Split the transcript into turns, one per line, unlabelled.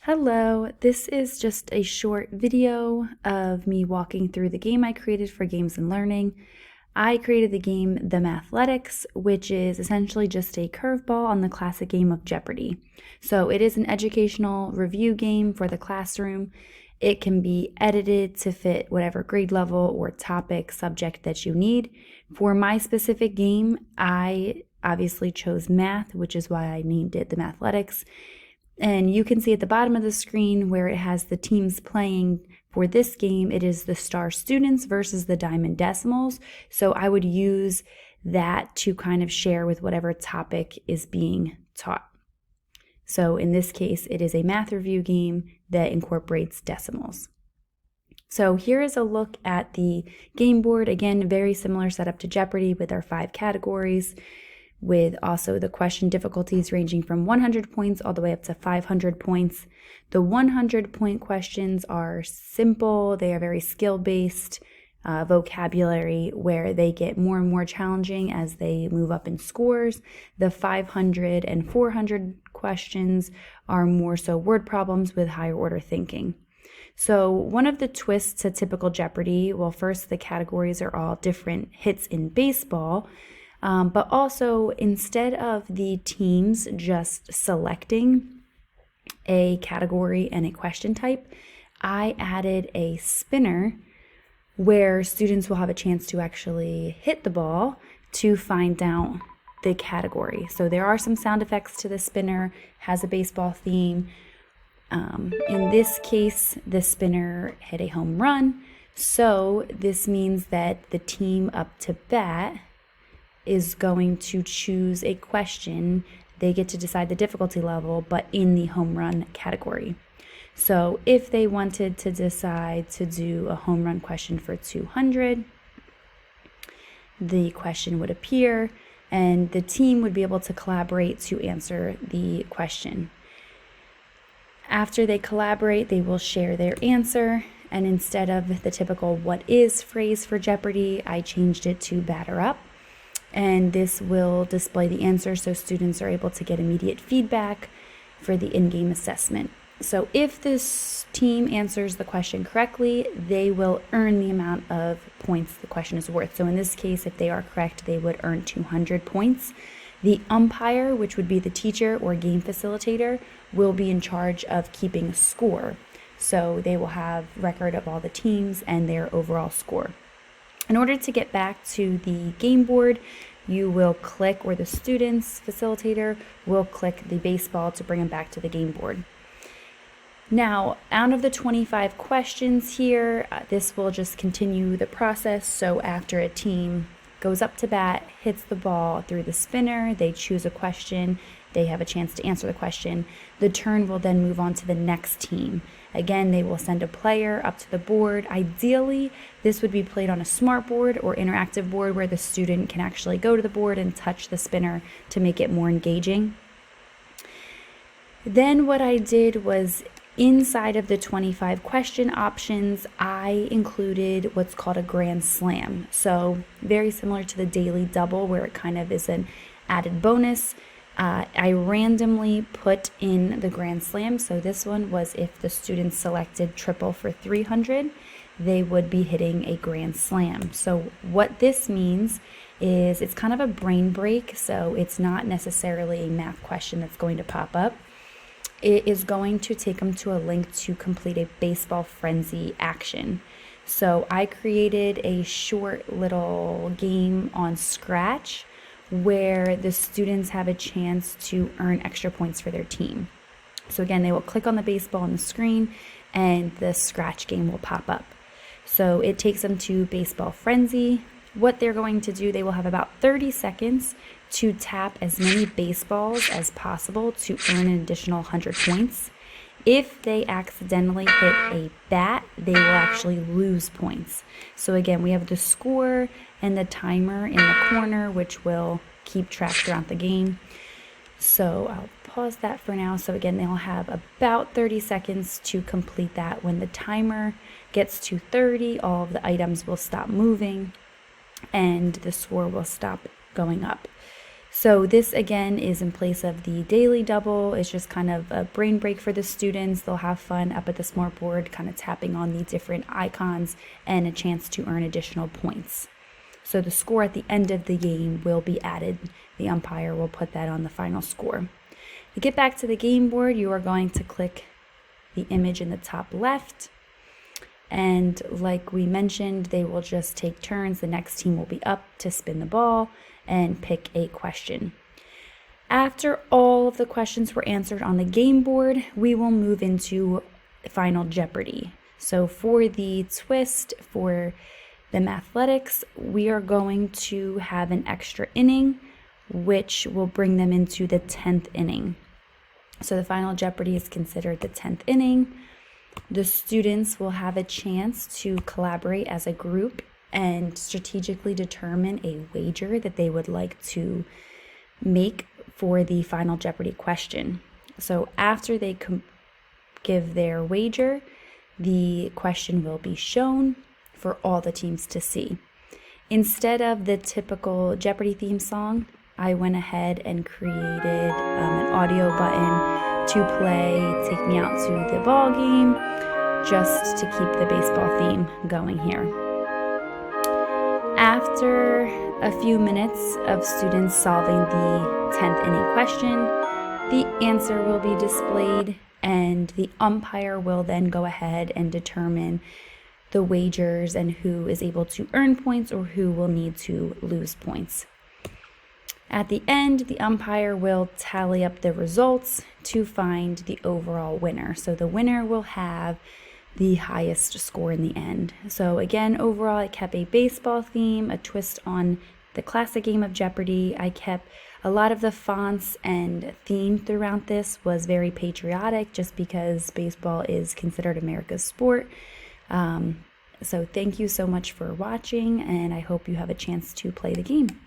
Hello, this is just a short video of me walking through the game I created for Games and Learning. I created the game The Mathletics, which is essentially just a curveball on the classic game of Jeopardy. So it is an educational review game for the classroom. It can be edited to fit whatever grade level or topic subject that you need. For my specific game, I obviously chose math, which is why I named it The Mathletics. And you can see at the bottom of the screen where it has the teams playing for this game, it is the star students versus the diamond decimals. So I would use that to kind of share with whatever topic is being taught. So in this case, it is a math review game that incorporates decimals. So here is a look at the game board. Again, very similar setup to Jeopardy with our 5 categories, with also the question difficulties ranging from 100 points all the way up to 500 points. The 100-point questions are simple. They are very skill-based vocabulary, where they get more and more challenging as they move up in scores. The 500 and 400 questions are more so word problems with higher order thinking. So one of the twists to typical Jeopardy, well, first, the categories are all different hits in baseball. But also, instead of the teams just selecting a category and a question type, I added a spinner where students will have a chance to actually hit the ball to find out the category. So there are some sound effects to the spinner, has a baseball theme. In this case, the spinner hit a home run. So this means that the team up to bat is going to choose a question. They get to decide the difficulty level, but in the home run category. So if they wanted to decide to do a home run question for 200, the question would appear and the team would be able to collaborate to answer the question. After they collaborate, they will share their answer. And instead of the typical "what is" phrase for Jeopardy, I changed it to "batter up." And this will display the answer so students are able to get immediate feedback for the in-game assessment. So if this team answers the question correctly, they will earn the amount of points the question is worth. So in this case, if they are correct, they would earn 200 points. The umpire, which would be the teacher or game facilitator, will be in charge of keeping a score. So they will have record of all the teams and their overall score. In order to get back to the game board, you will click, or the student's facilitator will click the baseball to bring them back to the game board. Now, out of the 25 questions here, this will just continue the process. So after a team goes up to bat, hits the ball through the spinner, they choose a question, they have a chance to answer the question. The turn will then move on to the next team. Again, they will send a player up to the board. Ideally, this would be played on a smart board or interactive board where the student can actually go to the board and touch the spinner to make it more engaging. Then what I did was, inside of the 25 question options, I included what's called a grand slam. So very similar to the daily double, where it kind of is an added bonus. I randomly put in the grand slam. So this one was if the students selected triple for 300, they would be hitting a grand slam. So what this means is it's kind of a brain break. So it's not necessarily a math question that's going to pop up. It is going to take them to a link to complete a baseball frenzy action. So I created a short little game on Scratch where the students have a chance to earn extra points for their team. So again, they will click on the baseball on the screen and the Scratch game will pop up. So it takes them to Baseball Frenzy. What they're going to do, they will have about 30 seconds to tap as many baseballs as possible to earn an additional 100 points. If they accidentally hit a bat, they will actually lose points. So again, we have the score and the timer in the corner, which will keep track throughout the game. So I'll pause that for now. So again, they'll have about 30 seconds to complete that. When the timer gets to 30, all of the items will stop moving and the score will stop going up. So this again is in place of the daily double. It's just kind of a brain break for the students. They'll have fun up at the smart board, kind of tapping on the different icons and a chance to earn additional points. So the score at the end of the game will be added. The umpire will put that on the final score. To get back to the game board, you are going to click the image in the top left. And like we mentioned, they will just take turns. The next team will be up to spin the ball and pick a question. After all of the questions were answered on the game board, we will move into Final Jeopardy. So for the twist for the Mathletics, we are going to have an extra inning, which will bring them into the 10th inning. So the Final Jeopardy is considered the 10th inning. The students will have a chance to collaborate as a group and strategically determine a wager that they would like to make for the Final Jeopardy question. So after they give their wager, the question will be shown for all the teams to see. Instead of the typical Jeopardy theme song, I went ahead and created an audio button to play Take Me Out to the Ball Game, just to keep the baseball theme going here. After a few minutes of students solving the 10th inning question, the answer will be displayed and the umpire will then go ahead and determine the wagers and who is able to earn points or who will need to lose points. At the end, the umpire will tally up the results to find the overall winner. So the winner will have the highest score in the end. So again, overall, I kept a baseball theme, a twist on the classic game of Jeopardy. I kept a lot of the fonts and theme throughout this was very patriotic, just because baseball is considered America's sport. So thank you so much for watching, and I hope you have a chance to play the game.